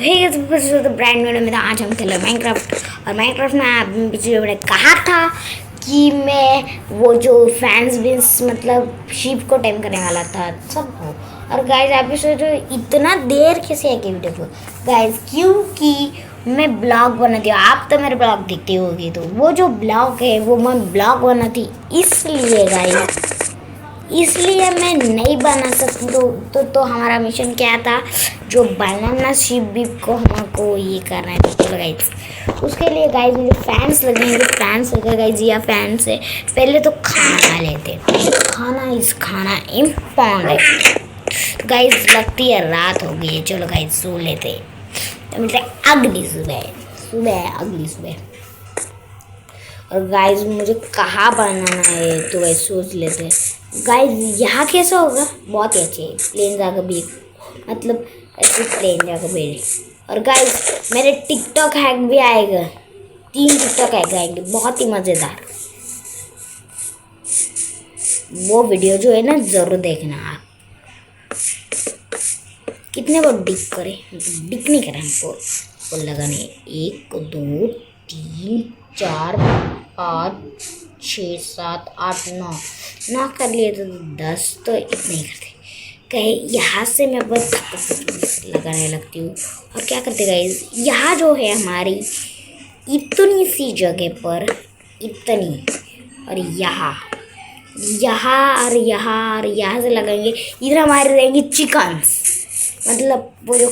हे तो brand video में आज हम खेले माइनक्राफ्ट। और माइनक्राफ्ट में आप पिछले मैंने कहा था कि मैं वो जो फैंस बिन्स मतलब शीप को टाइम करने वाला था सबको। और गाइज आप सोचो इतना देर कैसे है कि वीडियो को गाइज, क्योंकि मैं ब्लॉग बनाती हूँ। आप तो मेरे ब्लॉग देखते होगी, तो वो जो ब्लॉग है वो मैं ब्लॉग बनाती इसलिए गाइज, इसलिए मैं नहीं बना सकती। तो हमारा मिशन क्या था, जो बनाना शिप बीप को हमको ये करना है। तो गाइज उसके लिए गाइज मुझे फैंस लगेंगे, फैंस लगे गाइज या फैंस है। पहले तो खाना लेते, खाना इम्पोर्टेंट है। तो गाइज लगती है रात हो गई है, चलो गाइज सो लेते हैं। तो मतलब अगली सुबह और गाइज मुझे कहाँ बनाना है तो गाइज सोच लेते हैं। गाइज यहाँ कैसा होगा, बहुत ही अच्छे प्लेन जाकर भी, मतलब ऐसे प्लेन जाकर भी। और गाइज मेरे टिकटॉक हैक भी आएगा, 3 टिकटॉक हैक आएंगे, बहुत ही मज़ेदार। वो वीडियो जो है ना ज़रूर देखना आप। कितने बार डिक करें, डिक नहीं करें हमको लगाने 1 2 3 4 5 6 7 8 9 कर लिए तो 10, तो इतने ही करते। कहीं यहाँ से मैं बस लगाने लगती हूँ। और क्या करते गाइस, यहाँ जो है हमारी इतनी सी जगह पर इतनी, और यहाँ से लगाएंगे। इधर हमारे रहेंगे चिकन्स, मतलब वो जो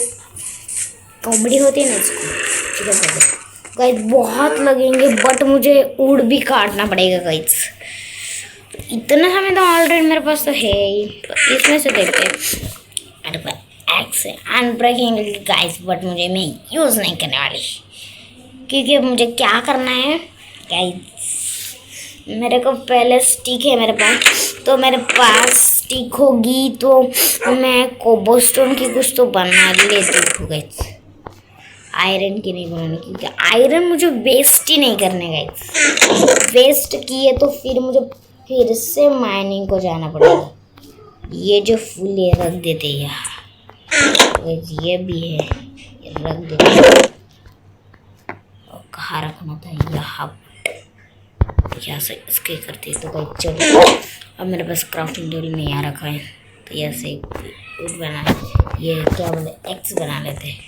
कॉमेडी होती है ना, इसको चिकन गाइस बहुत लगेंगे, बट मुझे ऊड़ भी काटना पड़ेगा गाइस। इतना समय तो ऑलरेडी मेरे पास तो है ही, तो इसमें से देखते हैं। मेरे पास एक्स है अनब्रेकिंग गाइस, बट मैं यूज़ नहीं करने वाली, क्योंकि मुझे क्या करना है गाइस। मेरे को पहले स्टिक है मेरे पास, तो मेरे पास स्टिक होगी तो मैं कोबलस्टोन की कुछ तो बना लेती हूँ गाइस। आयरन की नहीं बनानी, क्योंकि आयरन मुझे वेस्ट ही नहीं करने गाइस। वेस्ट किए तो फिर मुझे फिर से माइनिंग को जाना पड़ेगा। ये जो फूल ये रख देते यहाँ, ये भी है, ये रख देते। और कहाँ रखना था, यहाँ से इसके करते तो कोई चलो। अब मेरे पास क्राफ्टिंग टेबल में यहाँ रखा है, तो ऐसे वुड बना, ये क्या बोलते एक्स बना लेते हैं।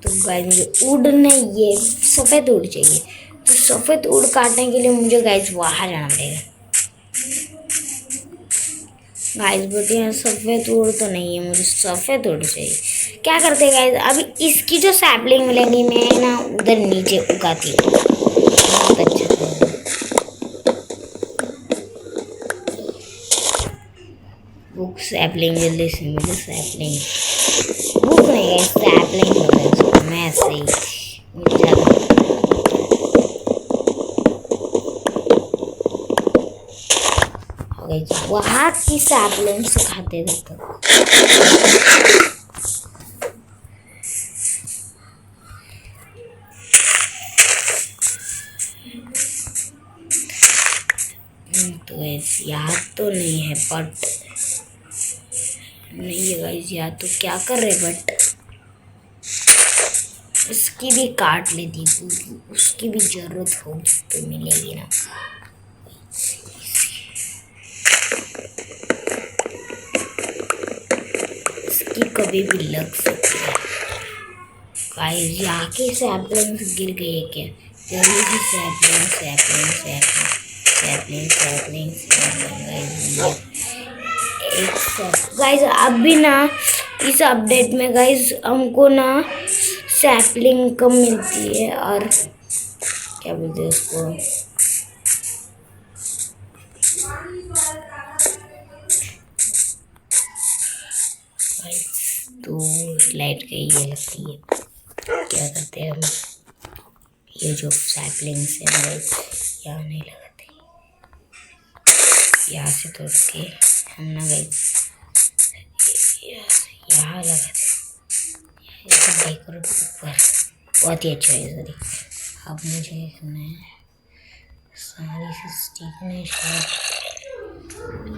तो गाइस मुझे वुड नहीं, ये सफ़ेद वुड चाहिए। तो सफ़ेद वुड काटने के लिए मुझे गाइस वहाँ जाना पड़ेगा। गाइस बोलते हैं सफ़ेद वुड तो नहीं है, मुझे सफ़ेद वुड चाहिए। क्या करते हैं गाइस, अभी इसकी जो सैपलिंग मिलेगी मैं ना उधर नीचे उगाती हूँ, बहुत अच्छा से। बुक सैपलिंग जल्दी से मुझे सैपलिंग, बुक नहीं है सैपलिंग होगा, मैं ऐसे ही वहाँ की सैपलिंग सुखाते रहते। तो याद तो नहीं है, बट नहीं है गाइस, याद तो क्या कर रहे, बट इसकी भी काट लेती, उसकी भी जरूरत होगी तो मिलेगी ना। इसकी कभी भी लग सकती है गाइस। यहाँ के सैपलिंग्स गिर गए क्या, जल्दी से सैपलिंग गाइस। अब भी ना इस अपडेट में गाइस हमको ना सैपलिंग कम मिलती है, और क्या बोलते हैं उसको, तो लाइट का ये लगती है। क्या करते हैं हम, ये जो सैपलिंग्स है गाइस यहाँ नहीं लगाते, यहाँ से तोड़ के हम ना गाइस यहाँ लगाते, डेकोरेट ऊपर, बहुत ही अच्छा है सॉरी। अब मुझे करना है सारी से स्टिक नहीं,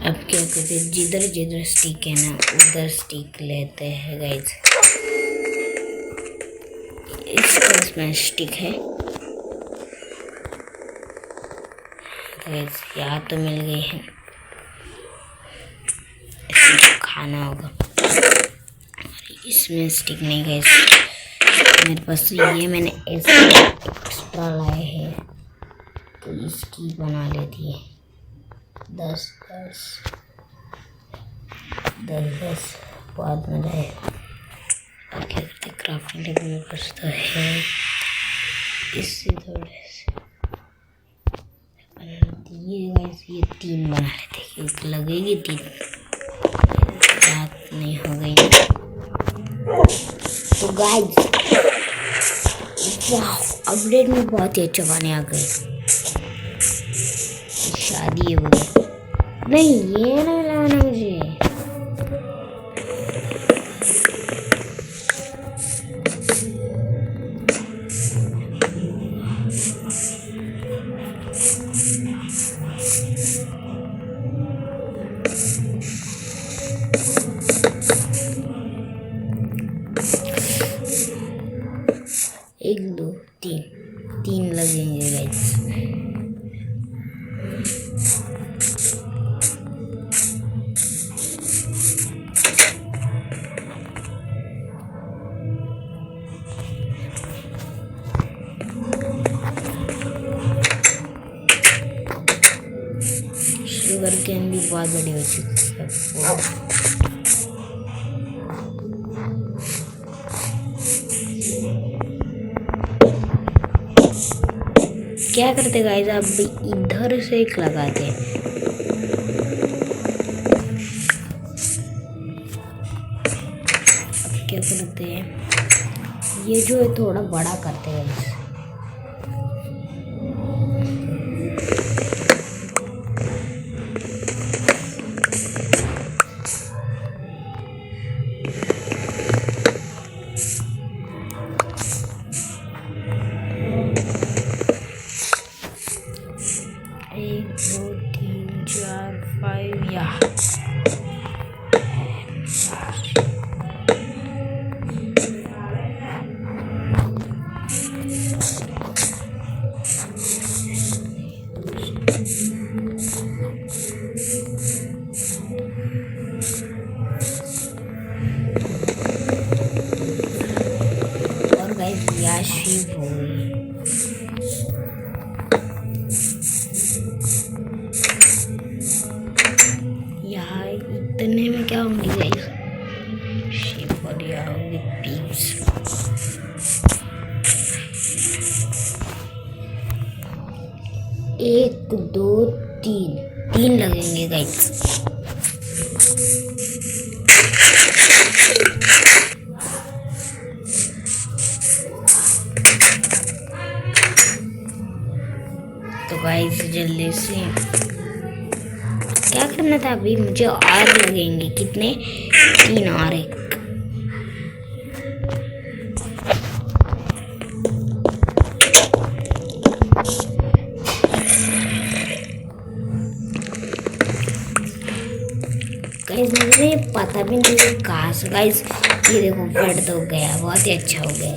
अब क्या करते, जिधर स्टिक है ना उधर स्टिक लेते हैं गाइस। इसमें स्टिक है। यहाँ तो मिल गई है, इसको खाना होगा। इसमें स्टिक नहीं गई मेरे पास, तो ये मैंने एक्स्ट्रा लाए हैं, तो इसकी बना लेती है 10 बाद में जाए। और क्या करते, क्राफ्टिंग टेबल में बचता है, इससे थोड़े से ये 3 बना लेते, क्योंकि लगेगी 3 रात नहीं हो गई। तो गाइस अपडेट में बहुत ही अच्छा गाने आ गए। शादी है बोले नहीं, ये नहीं लाना मुझे। एक 2 3 लगेंगे गाइस। शुगर कैन भी बहुत बड़ी हो चुकी है। क्या करते गाइस, आप इधर से एक लगाते हैं। क्या करते हैं, ये जो है थोड़ा बड़ा करते हैं गाइस। यहाँ इतने में क्या होंगे गाइस, शेप और यहाँ होंगे पीस। एक 2 3 लगेंगे गाइस। तो गाइस जल्दी से क्या करना था, अभी मुझे और लगेंगे कितने, 3 और 1। गाइस मुझे पता भी नहीं कहाँ से, गाइस ये देखो बढ़ तो गया, बहुत ही अच्छा हो गया।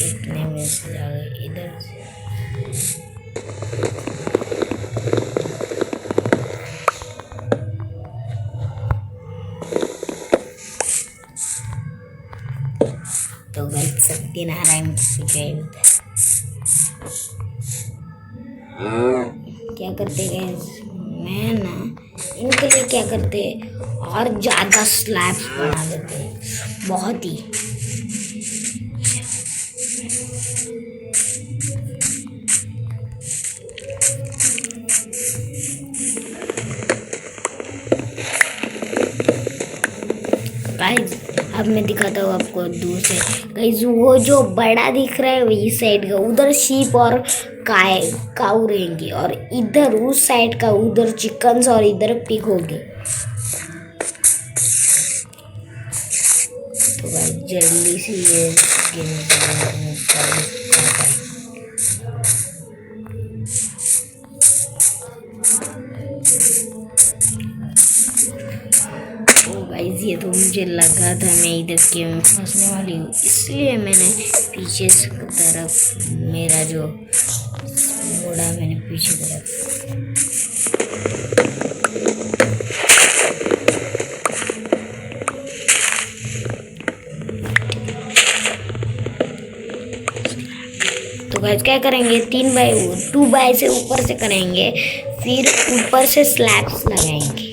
इतने में से आ गए इधर से। तो गाइस सत्यनारायण की जय होता है। क्या करते गाइस, मैं ना इनके लिए क्या करते और ज़्यादा स्लैब्स बना देते हैं, बहुत ही। गाइस अब मैं दिखाता हूँ आपको दूर से। गाइस वो जो बड़ा दिख रहा है वही साइड का, उधर शीप और काऊ रहेंगे, और इधर उस साइड का उधर चिकन्स और इधर पिग होंगे। तो गाइस जल्दी से ये ये तो मुझे लगा था मैं इधर के में फंसने वाली हूँ, इसलिए मैंने पीछे की तरफ मेरा जो मोड़ा मैंने पीछे तरफ। तो गाइस क्या करेंगे, 2 बाय से ऊपर से करेंगे, फिर ऊपर से स्लैब्स लगाएंगे।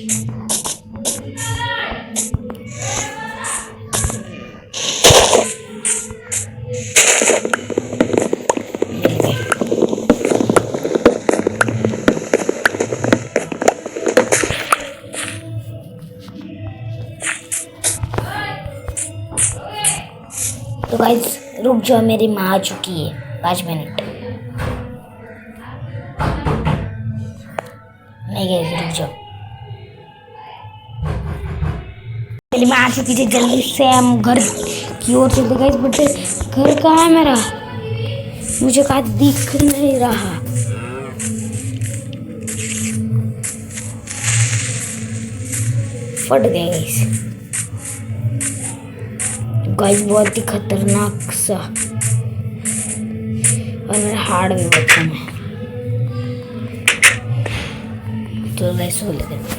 तो गाइस रुक जाओ, मेरी माँ आ चुकी है, 5 मिनट। नहीं गाइस रुक जाओ, मेरी माँ आ चुकी थी। जल्दी से हम घर की ओर चलते गाइस, बट घर कहाँ है मेरा, मुझे कहाँ दिख नहीं रहा। फट गए गाइस, बहुत ही खतरनाक सा, और मेरा हार्ड भी बहुत कम है। तो गाइस सो लेते हैं।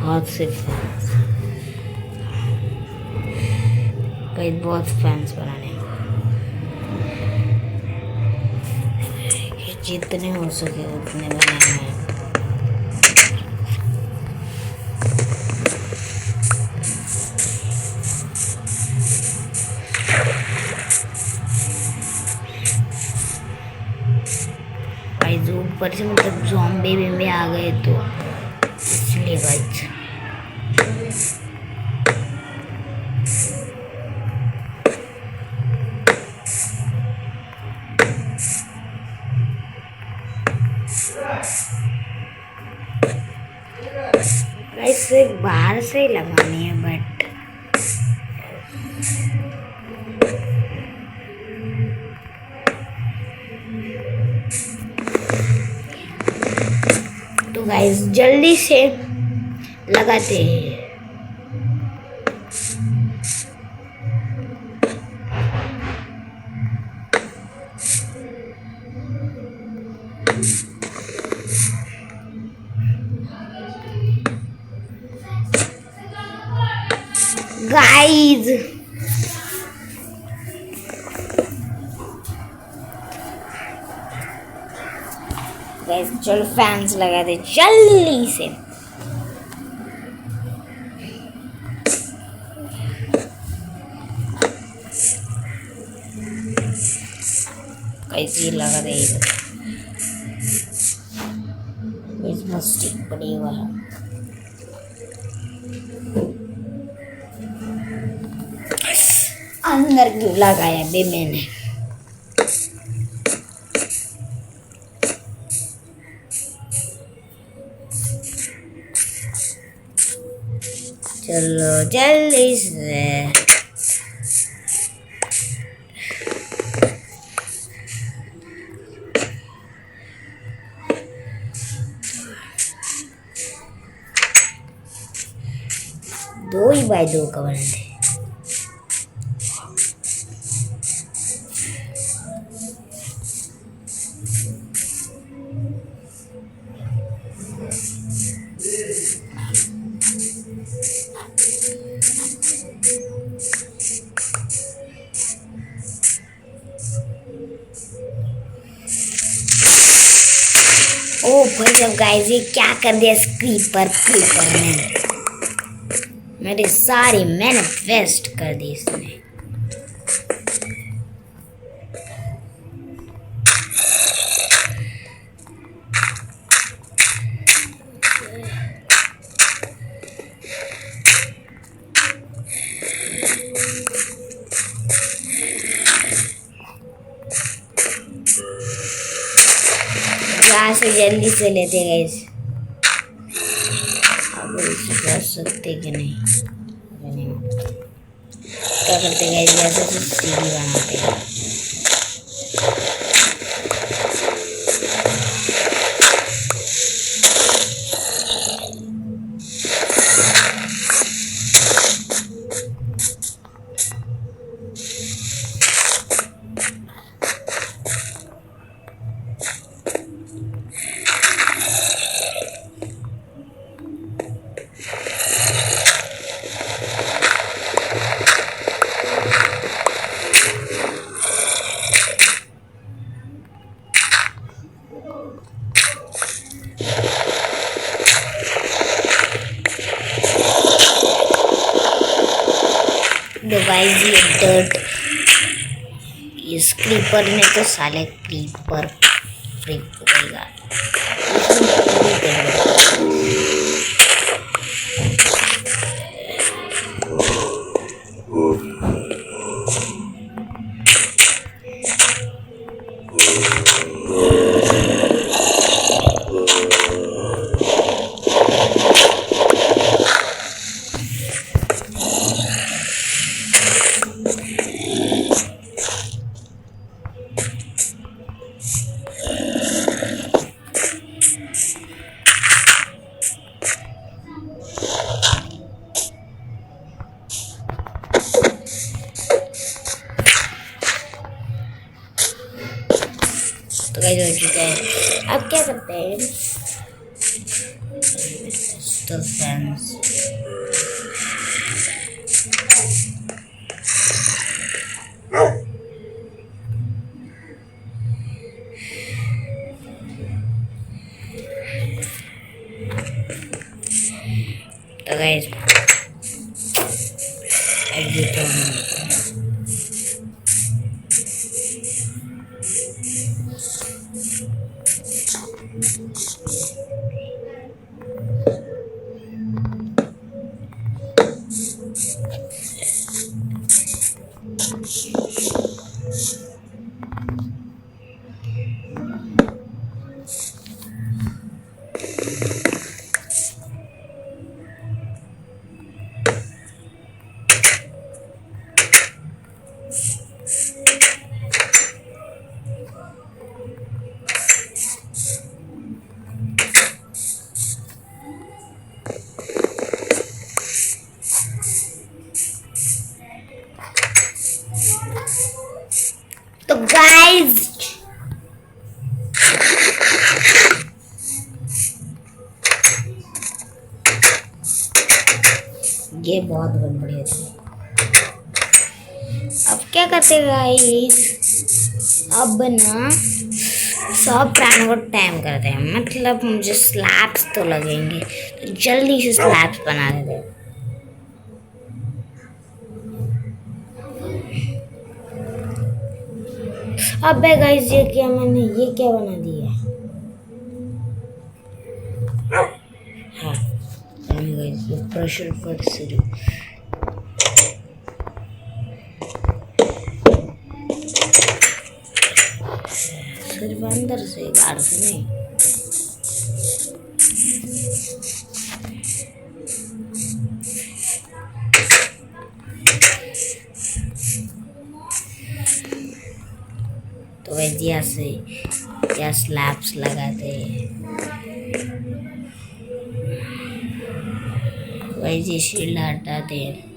बहुत से फैंस, कई बहुत फैंस बनाने हैं, जितने हो सके उतने बनाने हैं। ऊपर से मतलब ज़ॉम्बी भी आ गए, तो इसलिए गाइस बाहर से ही लगानी है, बट तो गाइस जल्दी से लगाते हैं। गाइस चलो फैंस लगा दे जल्दी से। कैसी लगा दे, इसमें स्टिक पड़ी हुआ है। अंदर क्यों लगाया बे मैंने। चलो जल्दी से। दो ही बाय 2 का बना थे। ओ भाई साहब गाइस, ये क्या कर दिया क्रीपर ने, मेरी सारी मेहनत वेस्ट कर दी इसने। यहाँ से जल्दी से लेते गाइस, अब इसे कर सकते कि नहीं। क्या करते हैं गाइस, ऐसे से सीढ़ी बनाते हैं। तो गाइस ये डर्ट, इस क्रीपर ने तो साले क्रीपर फ्रीक करेगा। तो गाइस हो चुका है। अब क्या करते हैं, तो फ्रेंड्स तो गाइस एग्जिट तो गाइस ये बहुत बढ़िया थी। अब क्या करते गाइस, अब ना सब प्राण को टाइम करते हैं, मतलब मुझे स्लैब्स तो लगेंगे, तो जल्दी से स्लैब्स बना देते हैं। अबे गाइस ये क्या, मैंने ये क्या बना दिया। हाँ गाइस ये प्रेशर पर सीढ़ी, सिर्फ अंदर से बाहर से नहीं। तो वैसे यहाँ से क्या स्लैब्स लगाते हैं, वैसे शील्ड हटाते हैं।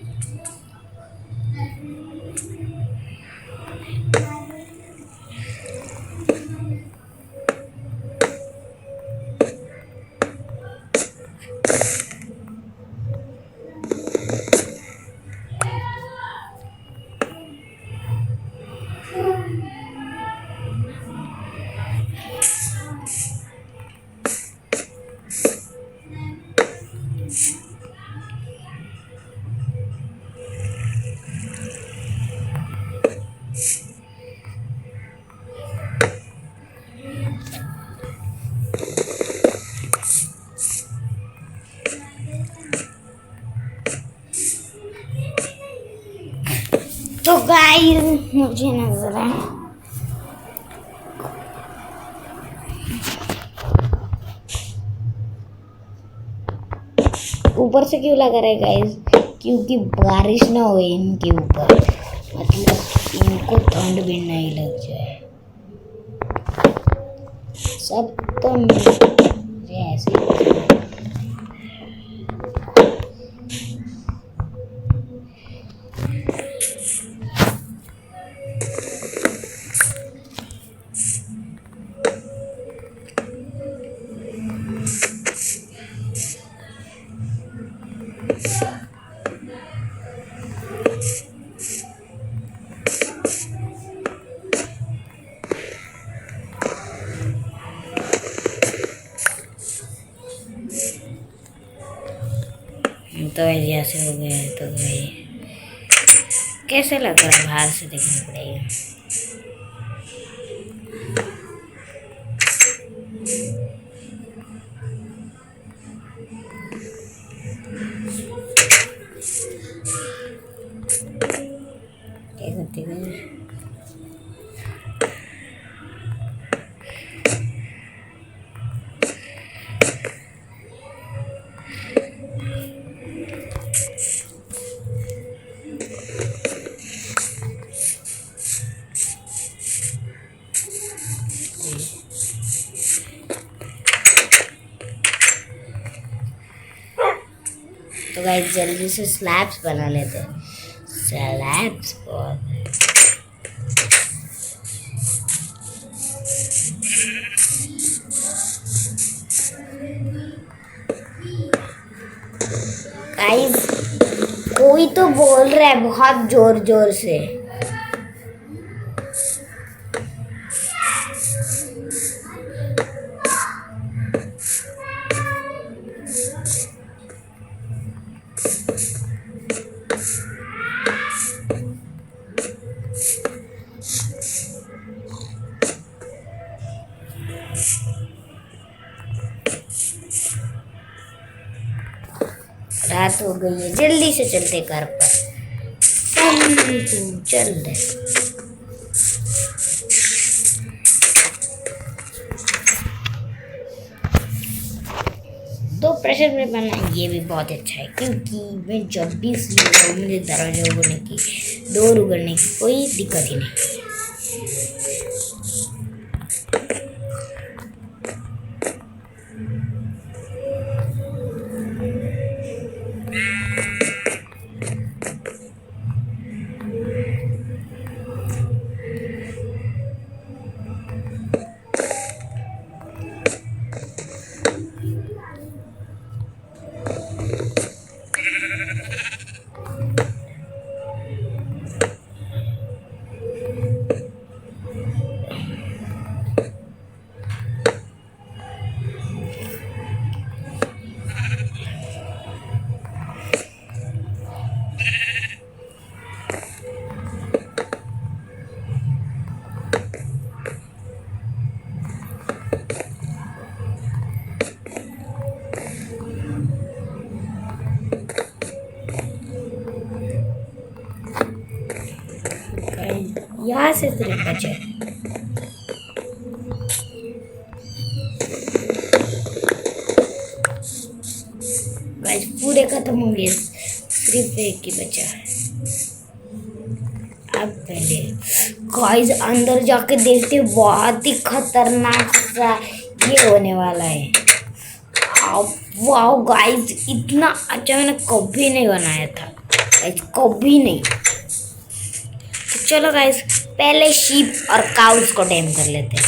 तो गाइस मुझे नजर है ऊपर से क्यों लगा रहा है गाइस, क्योंकि बारिश ना हो इनके ऊपर। तो ठंड भी नहीं लग जाए। सब तो मुझे ऐसे ही तो ऐसे हो गया है। तो भाई कैसे लग रहा है, बाहर से देखना पड़ेगा। क्या करते हैं तो गाइस जल्दी से स्लैब्स बना लेते हैं। स्लैब्स बहुत गाइस कोई तो बोल रहा है बहुत जोर जोर से। रात हो गई है, जल्दी से चलते घर पर। चल दे। दो प्रेशर में बनना ये भी बहुत अच्छा है, क्योंकि मैं जब भी मुझे दरवाजा उगड़ने की, डोर उगड़ने की कोई दिक्कत ही नहीं। यहाँ से सिर्फ बचे गाइस, पूरे खत्म हो गए, सिर्फ एक ही बचा है। अब पहले गाइस अंदर जाके देखते, बहुत ही खतरनाक सा ये होने वाला है। वाओ गाइस, इतना अच्छा मैंने कभी नहीं बनाया था गाइस, कभी नहीं। तो चलो गाइस पहले शीप और काउस को डैम कर लेते हैं।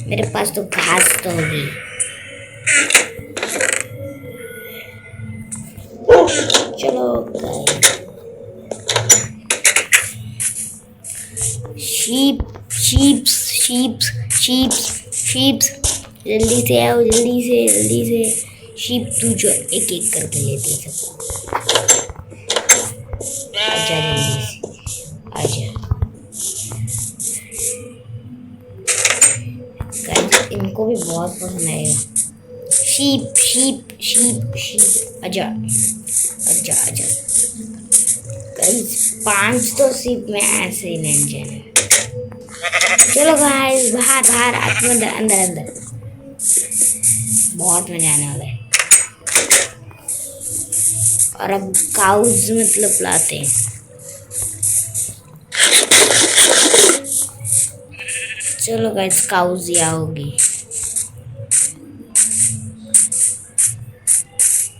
मेरे पास तो घास तो होगी। चलो गाइस, शीप्स जल्दी से आओ, जल्दी से शीप तू जो एक एक करके लेते हैं सबको। आजा जल्दी से आजा गाइस, इनको भी बहुत पसंद आएगा। शीप आजा गाइस, 5 तो शीप में ऐसे ही नहीं जाने। चलो गाइस बाहर अंदर बहुत मजा आने वाला है। और अब काउज मतलब लाते हैं। चलो गाइस काउज आओगी।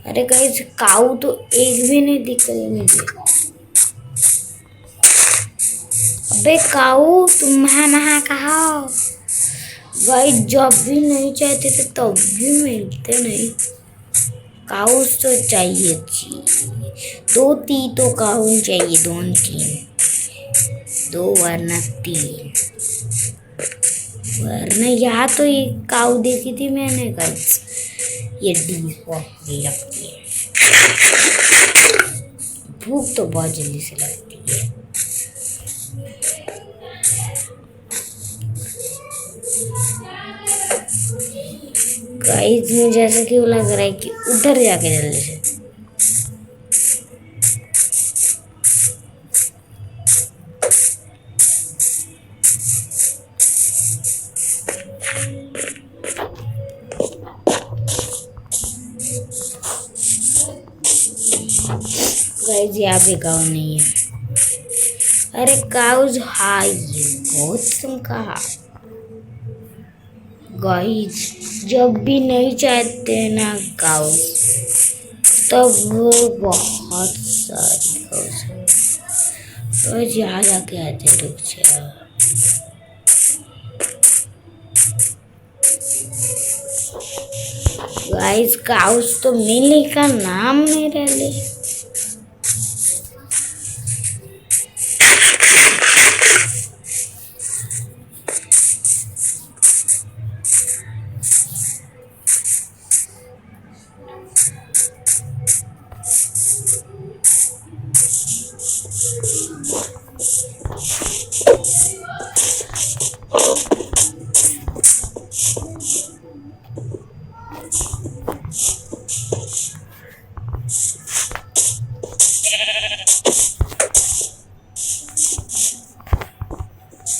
अरे गाइस काऊ तो एक भी नहीं दिख रही मुझे। अबे काऊ तुम वहाँ कहा हो? गाइस जब भी नहीं चाहते थे तब भी मिलते नहीं। काउस तो चाहिए दो तीन तो काउन चाहिए, दोन तीन, दो वरना तीन, वरना यहाँ तो ये काऊ देखी थी मैंने गाइस, ये डी भी लगती है। भूख तो बहुत जल्दी से लगती है। गाइस मुझे जैसे क्यों लग रहा है कि उधर जाके जल्दी से। गाइस यहाँ पे काऊ नहीं है। अरे काउज हाय बहुत तुम कहा। गाइस जब भी नहीं चाहते ना काउज तब वो बहुत सारी काउज यहाँ जाके आते। रुक जाओ गाइस काउज तो मिलने का नाम नहीं रहे।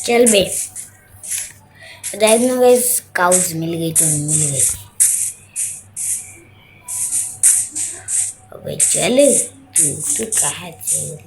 चल बे राइट में गाइस काउज मिल गई तो मिल गई। अबे चल तू कहाँ चल।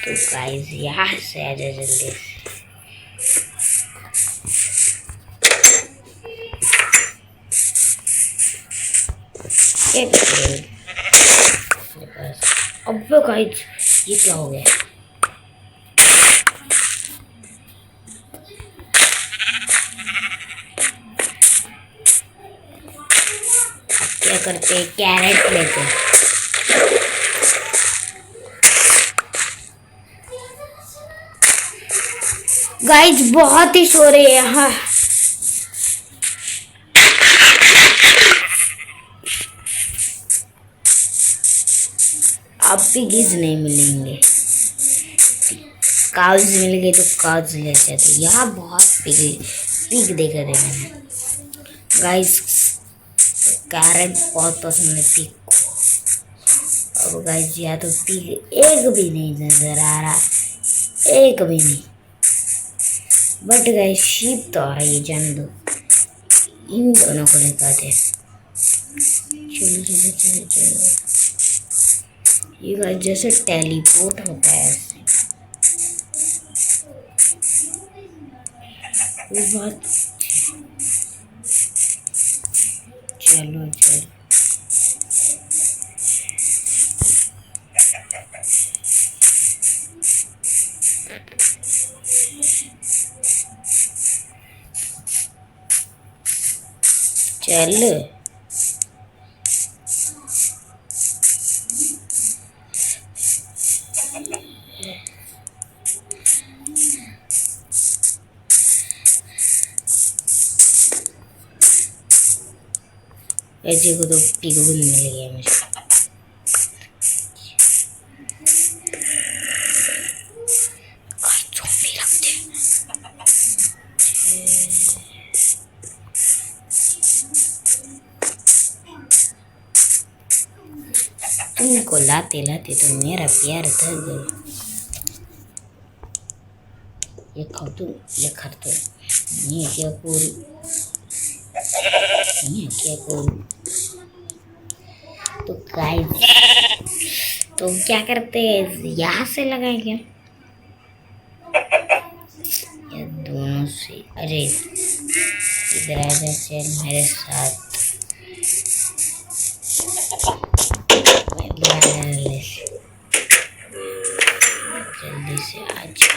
तो गाइस यहाँ से आ जाए जल्दी से। अब गाइस ये क्या हो गया? क्या करते हैं, कैरेट लेते हैं। गाइस बहुत ही शोर है यहाँ। अब पिगीज नहीं मिलेंगे। काउज मिल गए तो काउज ले जाते। यहाँ बहुत पिग देखा थे मैंने। गाइस कैरेट बहुत पसंद है पिग को। अब गाइस यहाँ तो पिग एक भी नहीं नजर आ रहा, एक भी नहीं। बट गाइस शीप तो आ रही है, जान दो। इन दोनों को लेकर चलो चलो चलो चलो। ये गाइस जैसे टेलीपोर्ट होता है ऐसे। कोई बात चलो चलो। चल ऐसे को तो पिगुन मिल गया मुझे। ज़ॉम्बी रखते हैं। तुमको लाते लाते तो मेरा प्यार थक गया। ये खाओ तुम, ये खा तुम। ये क्या करूँ, ये क्या करूँ। तो गाइस, तो क्या करते हैं, यहाँ से लगाएंगे या दोनों से। अरे इधर आ जा, चल मेरे साथ। जल्दी से आ जा।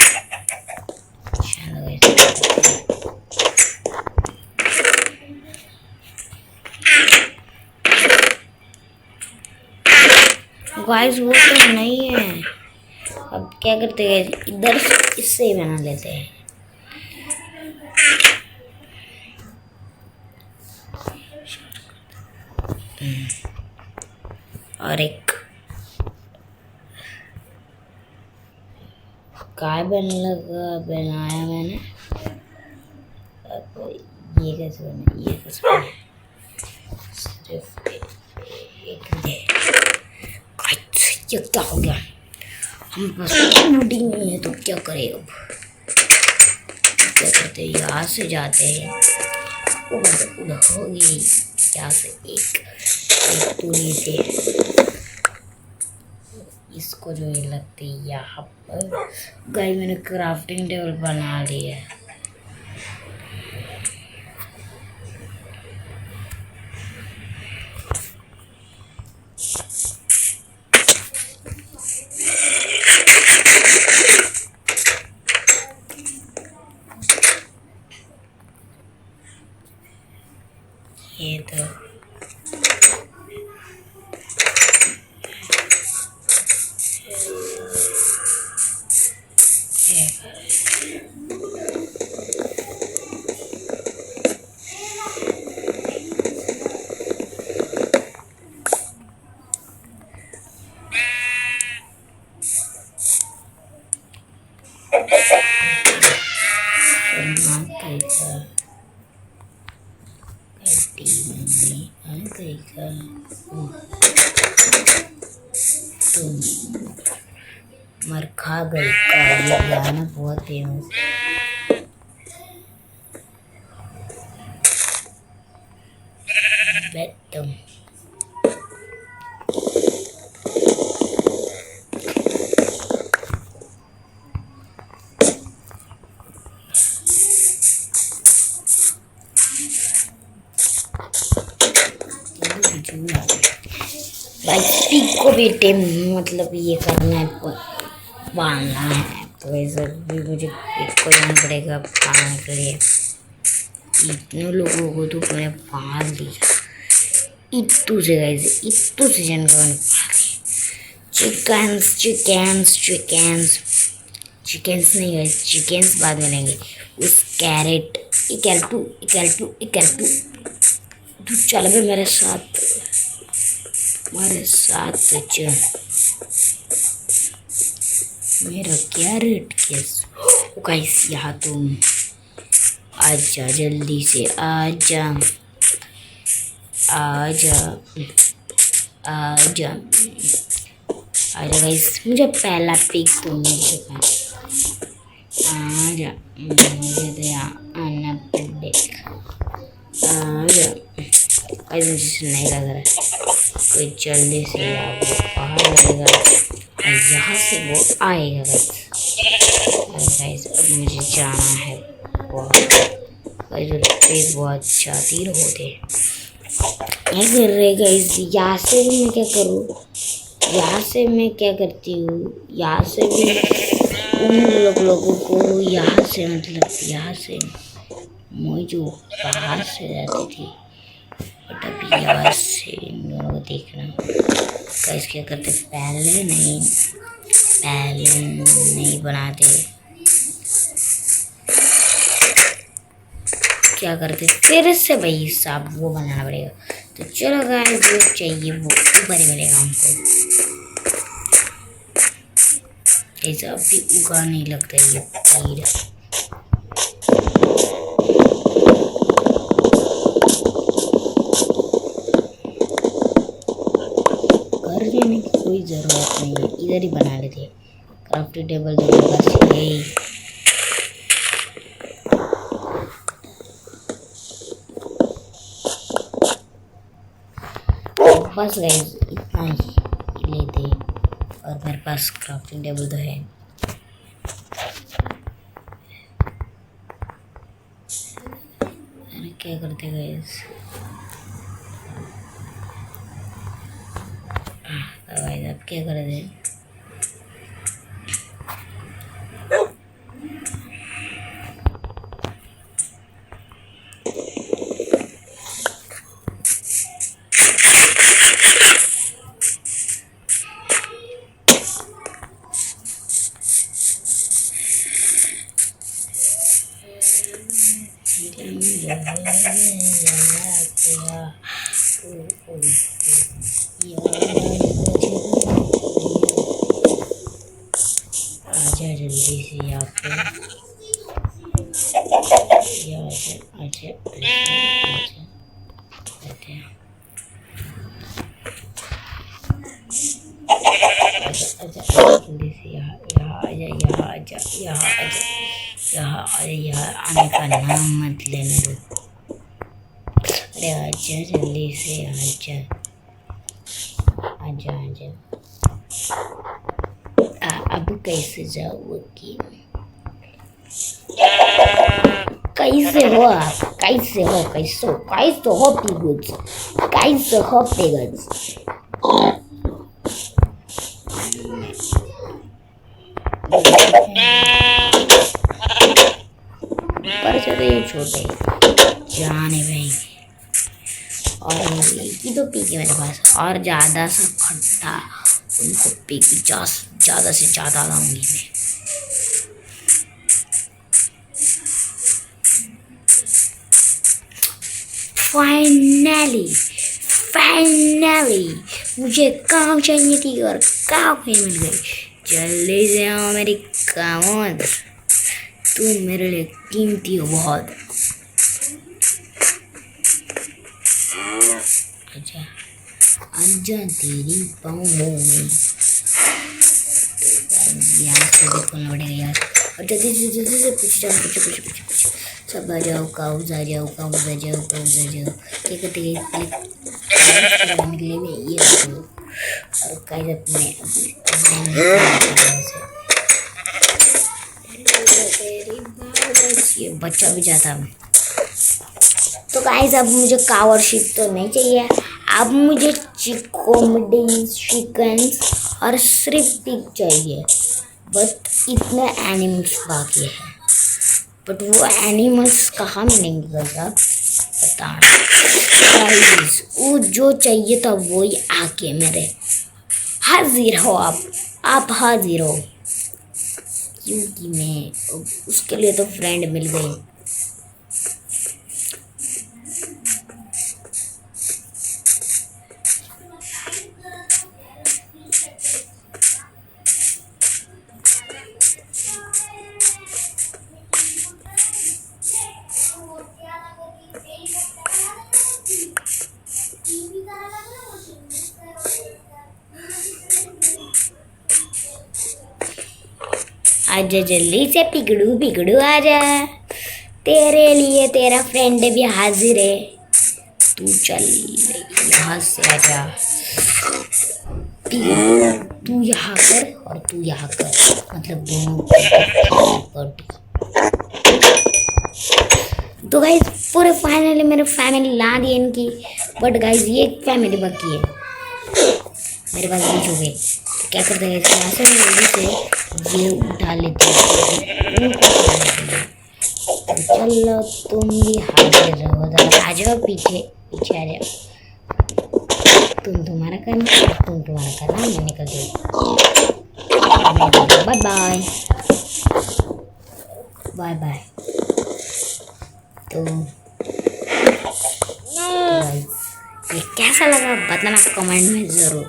गाइस वो तो नहीं है। अब क्या करते हैं, इधर से इससे ही बना लेते हैं। और एक काय बनाया मैंने। अब ये कैसे बना, ये कैसे बना, सिर्फ एक ये क्या हो गया। हम बस बूढ़ी नहीं है तो क्या करें। अब क्या करते हैं, यहाँ से जाते हैं। उधर होगी यहाँ से एक पूरी से इसको जो ये लगती है यहाँ पर। गाइस मैंने क्राफ्टिंग टेबल बना लिया है। ये तो मर खा गई का ये गाना बहुत फेमस है। तुम भाई पिग को भी टेम मतलब ये करना है, पालना है। तो वैसे भी मुझे पिग को जाना पड़ेगा पालने के लिए। इतने लोगों को तो मैंने पाल दिया। इतू से गाइस, इतू से जनगा मैंने पाल दिया। चिकन्स नहीं गाइस, चिकन्स बाद में लेंगे। उस कैरेट इक्वल टू तू चल बे मेरे साथ चल। मेरा क्या रेट केस गाइस, यहाँ तुम आजा, जल्दी से आजा गाइस। मुझे पहला पिक तुमने देखा। आजा, मुझे तो यहाँ आना पड़ेगा। आजा गाइस, मुझे नहीं लग रहा है कोई जल्दी से वो बाहर लगेगा और यहाँ से वो आएगा गाइस। अब मुझे जाना है बहुत शातिर होते क्या कर रहे गाइस। यहाँ से भी मैं क्या करूँ, यहाँ से मैं क्या करती हूँ, यहाँ से भी उन लोगों को यहाँ से मतलब यहाँ से मैं जो बाहर से जाती थी, बट अभी यहाँ से इन दोनों को देखना गाइस। क्या करते, पहले नहीं बनाते, क्या करते फिर से भाई साहब वो बनाना पड़ेगा। तो चलो गाइस, जो चाहिए वो ऊपर ही मिलेगा हमको। ऐसा अभी उगा नहीं लगता ये पेड़। कर देने की कोई ज़रूरत नहीं है, इधर ही बना लेते। क्राफ्टिंग टेबल तो मेरे पास है ही। बस गाइस इतना ही लेते, और मेरे पास क्राफ्टिंग टेबल तो है। अरे क्या करते गाइस, गाइस अब क्या करते? आजा जल्दी से यहाँ पे, आजा जल्दी से यहाँ आजा, यहाँ आने का नाम मत लेने दो। अरे आजा जल्दी से, आजा। अब कैसे जाओगे? कैसे हो आप? कैसे हो पिगुल्स? ऊपर से तो ये छोटे जाने भाई, और ये तो पी के मेरे पास, और ज़्यादा सा खट्टा उनको पी के ज़्यादा से ज़्यादा लाऊंगी मैं। फाइनली मुझे काम चाहिए थी और काम ही मिल गई। जल्दी से आओ मेरी कामों, तुम मेरे लिए कीमती हो बहुत। आजा तेरी पाँवों में, यहाँ से भी खोलना पड़ेगा यार। और जल्दी से कुछ सब आ जाओ, काउज आ जाओ। क्या कहते हैं करने के लिए मैं ये रखूँ, और काइज अपने ये बच्चा भी जाता। तो गाइस अब मुझे कावर शिप तो नहीं चाहिए, अब मुझे चिकन और सिर्फ पिग चाहिए। बट इतने एनिमल्स बाकी है, बट वो एनिमल्स कहाँ मिलेंगे बताना गाइस। वो जो चाहिए था वही आके मेरे हाजिर हो। आप हाजिर हो, क्योंकि मैं उसके लिए तो फ्रेंड मिल गई। आजा जल्दी से पिगड़ू आजा, तेरे लिए तेरा फ्रेंड भी हाजिर है। तू चल यहाँ से आजा, तू यहाँ कर और तू यहाँ कर, मतलब दोनों। तो गाइस पूरे फाइनली मेरे फैमिली ला दी इनकी, बट गाइस ये फैमिली बाकी है मेरे पास बीच हो गए। तो क्या करते हैं, यहाँ से जल्दी से ये उठा लेते हैं। तो चलो तुम भी हाजिर रहो, आ जाओ पीछे आ जाओ। तुम्हारा करना मैं निकलती हूँ। Bye bye. तो ये कैसा लगा बताना कमेंट में ज़रूर।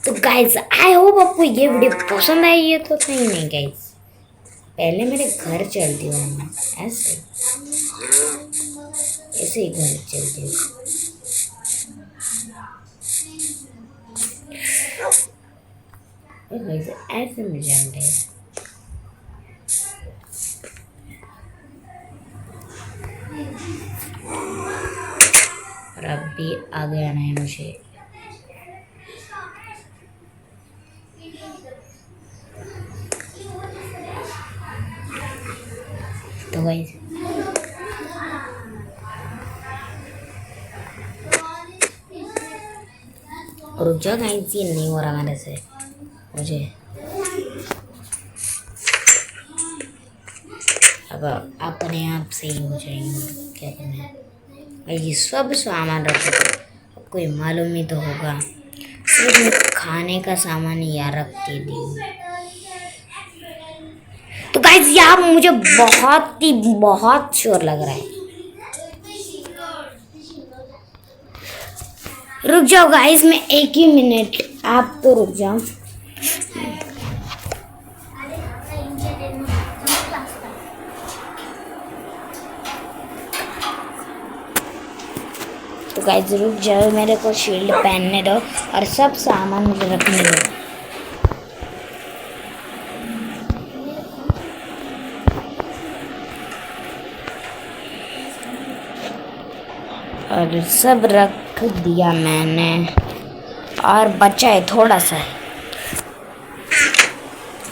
तो गाइज आई होप आपको ये वीडियो पसंद आई है। तो नहीं गाइज, पहले मेरे घर चलती हूँ ऐसे। ऐसे ही घूम चलते हैं। ऐसे में जानते हैं। और अब भी आगे आना है मुझे। तो गाइस रुक जाओ गाइस, ये नहीं हो रहा मेरे से। मुझे अब अपने आप से ही हो जाएंगे। क्या करना है, ये सब सामान रखो। आपको ये मालूम ही तो होगा, सिर्फ मैं खाने का सामान यहाँ रखती थी। तो गाइस यहाँ मुझे बहुत शोर लग रहा है। रुक जाओ गाइस, मैं एक ही मिनट, आप तो रुक जाओ। तो गाइस रुक जाओ, मेरे को शील्ड पहनने दो और सब सामान मुझे रखने दो। और सब रख दिया मैंने, और बचा है थोड़ा सा।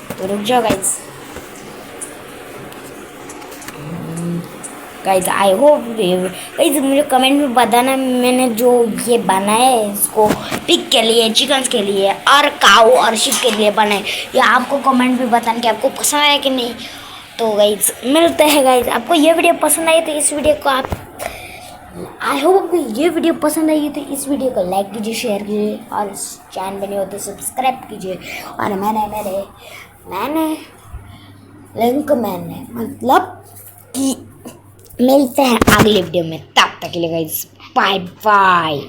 तो रुक जाओ guys. Guys I hope guys मुझे कमेंट में बताना, मैंने जो ये बनाया है इसको पिग के लिए, चिकन्स के लिए और काऊ और शिप के लिए बनाए, या आपको कमेंट में बताना कि आपको पसंद आया कि नहीं। तो गाइस मिलते हैं गाइस। आपको ये वीडियो पसंद आई तो इस वीडियो को आप, आई होप आपको ये वीडियो पसंद आई तो इस वीडियो को लाइक कीजिए, शेयर कीजिए और चैनल बने हो तो सब्सक्राइब कीजिए। और मैंने मतलब कि मिलते हैं अगले वीडियो में, तब तक के लिए गाइस बाय बाय।